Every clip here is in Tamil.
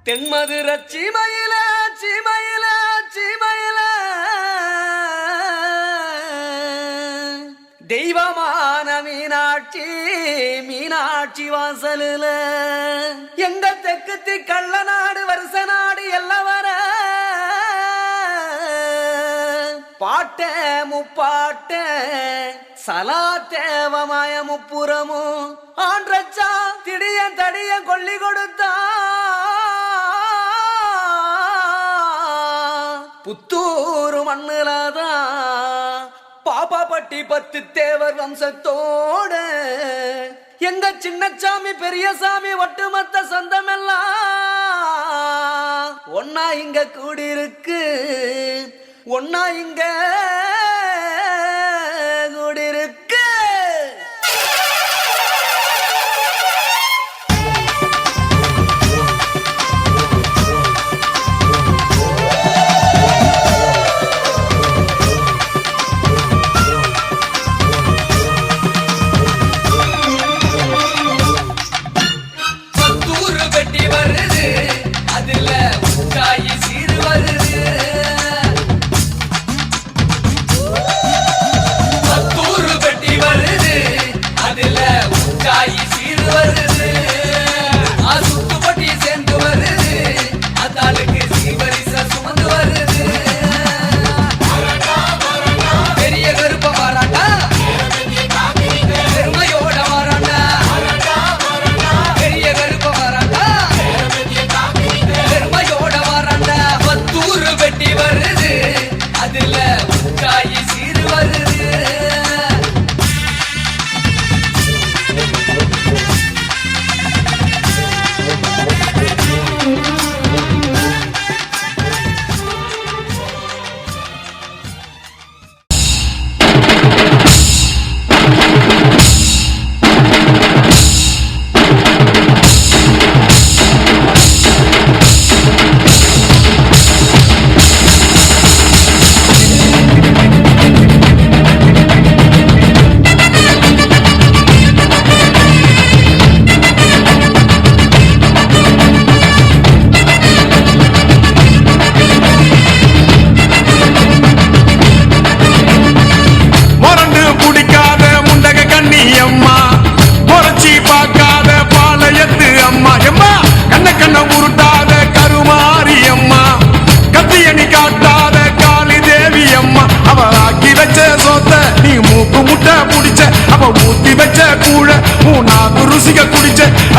தென்மதுர சீமையில சீமையில சீமையில தெய்வமான மீனாட்சி மீனாட்சி வாசலில எங்க தெக்குத்தி கள்ள நாடு வருஷ நாடு எல்லாம் வர பாட்ட முப்பாட்ட சலாத்தேவமாய முப்புறமும் ஆன்றச்சா திடிய தடிய கொல்லி கொடுத்தா புத்தூரு மண்ணுலதா பாப்பாப்பட்டி 10 தேவர் வம்சத்தோட எங்க சின்னசாமி பெரியசாமி ஒட்டுமொத்த சொந்தமெல்லாம் ஒன்னா இங்க கூடியிருக்கு ஒன்னா இங்க கூடியிருக்கு.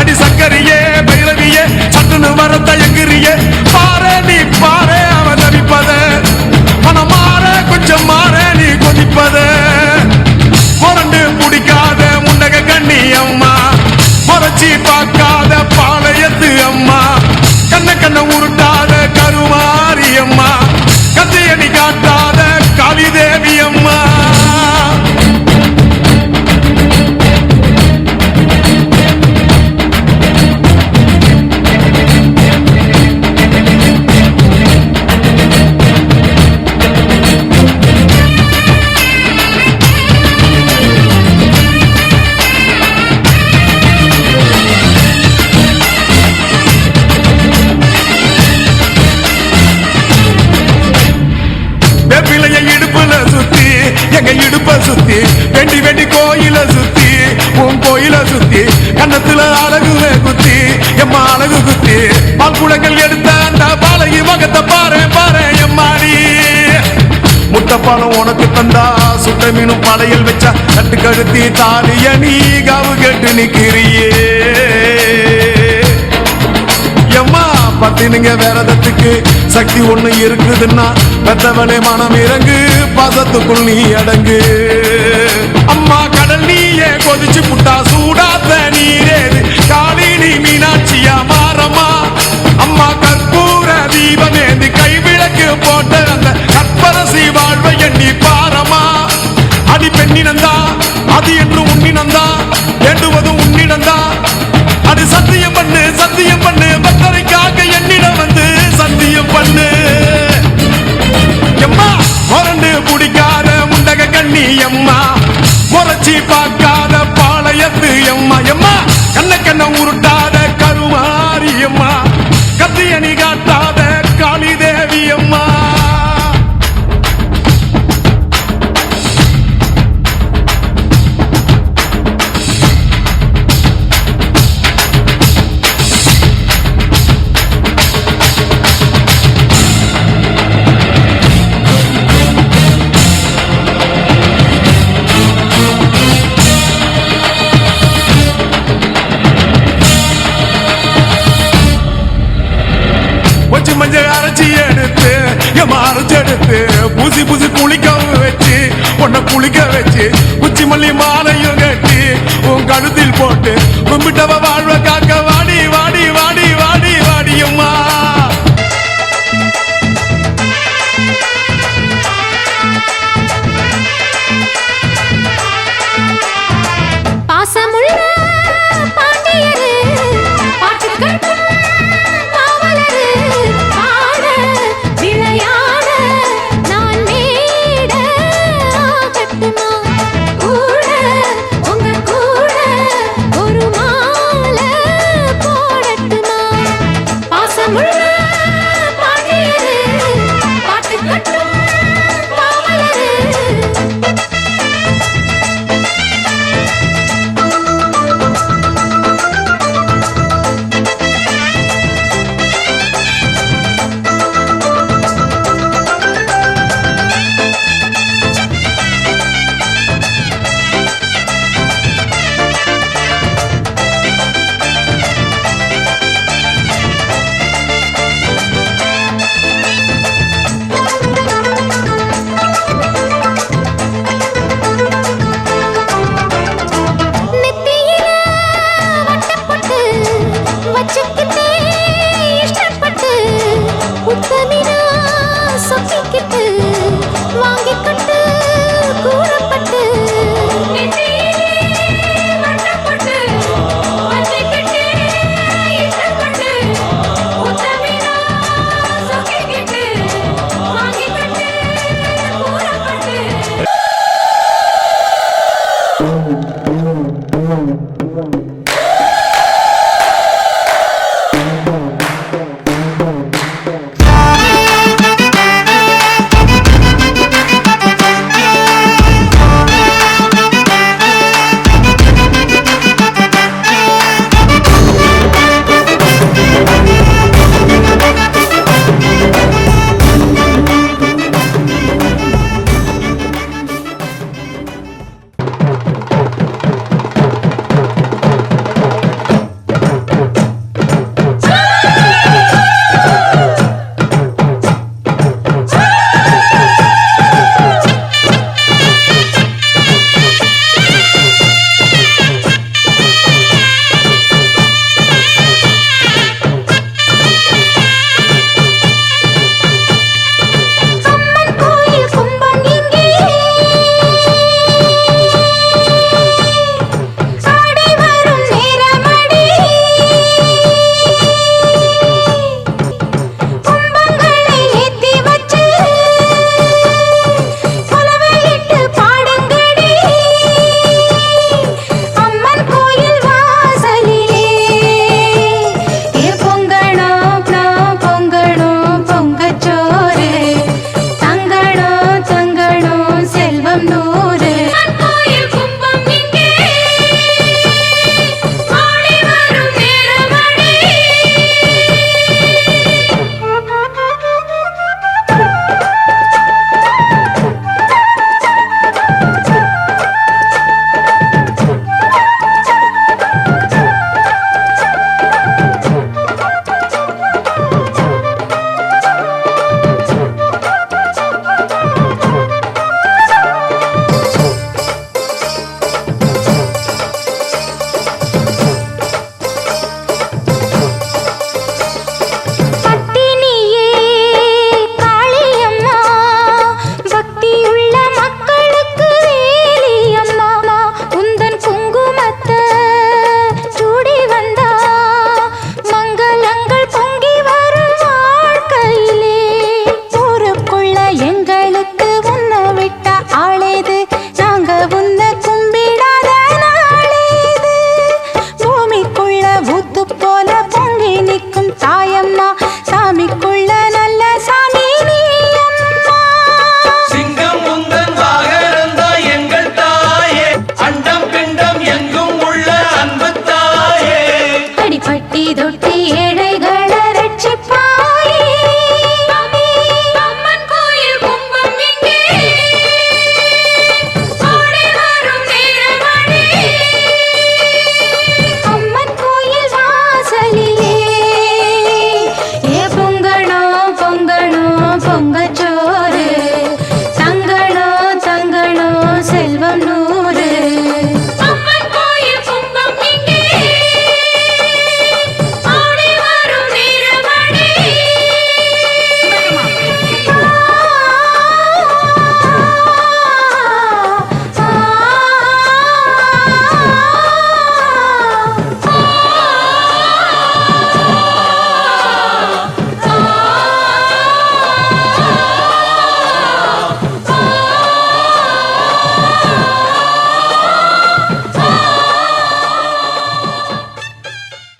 அடி சக்கரியே பைரவியே சட்டுன்னு வர தயங்குறியே பாரு நீ பாரு அவ தவிப்பத மனம் மாற கொஞ்சம் மாற நீ கொதிப்பத புரண்டு பிடிக்காத முண்டக கண்ணி அம்மா முறைச்சி பார்க்காத பாளையத்து அம்மா கண்ண உருட்டாத கருமாரி அம்மா கத்தியணி காட்டாத காளி தேவி அம்மா சுத்தி வெண்டி வெண்டி கோயில சுத்தி உன் கோயில சுத்தி கண்ணத்துல அழகுவே குத்தி எம்மா அழகு குத்தி பால் குளங்கள் எடுத்த அந்த பாலகி மகத்தை பாரு பாரு எம்மாடி முட்டைப்பாலம் உனக்கு தந்தா சுட்ட மீனும் படையல் வச்சா கட்டு கழுத்தி தாலிய நீ காவு கேட்டு நிக்கிறியே எம்மா பத்தினுங்க வேறதத்துக்கு சக்தி ஒண்ணு இருக்குதுன்னா பெத்தவளே மனம் இறங்கு பாசத்துக்குள் நீ அடங்கு அம்மா கடல் நீயே கொதிச்சு புட்டா சூடாத்த நீரேது காளி நீ மீனாட்சியா மாறம்மா அம்மா கற்பூர தீபமேந்து கைவிளக்கு போட்ட அந்த கற்பரசி வாழ்வை எண்ணி பாரம்மா அடி பெண்ணினந்தா அது என்று உன்னினந்தா வேண்டுவதும் உன்னிடந்தா அது சத்தியம் பண்ணு பக்தரைக்காக என்னிடம் வந்து சத்தியம் பண்ணு எம்மா முரண்டு பிடிக்காத முண்டக கண்ணி எம்மா முறைச்சி பார்க்காத பாளையத்து எம்மா எம்மா கண்ண உருட்டாத கருமா மஞ்ச அரைச்சி எடுத்து எம்மா அரைச்சி எடுத்து பூசி பூசி குளிக்கவும் வச்சு உன்னை குளிக்க வச்சு குச்சி மல்லி மாலையும் கட்டி உன் கழுத்தில் போட்டு கும்பிட்டவ வாழ்வ காக்க வாடி வாடி வாடி வாடி வாடியம்மா. பாசமுள்ள பாண்டியரு பாட்டுக்கள் பாவலரு ஆட விளையாட நான் மேட ஆகட்டுமா கூட உங்க கூட ஒரு மாலை போடட்டுமா. பாசமுள்ள பாண்டியரு பாட்டுக்கள் பாவலரு நெத்தியில வட்டப்பட்டு வச்சுக்கிட்டே இஷ்டப்பட்டு உத்தமினா சொக்கிக்கிட்டே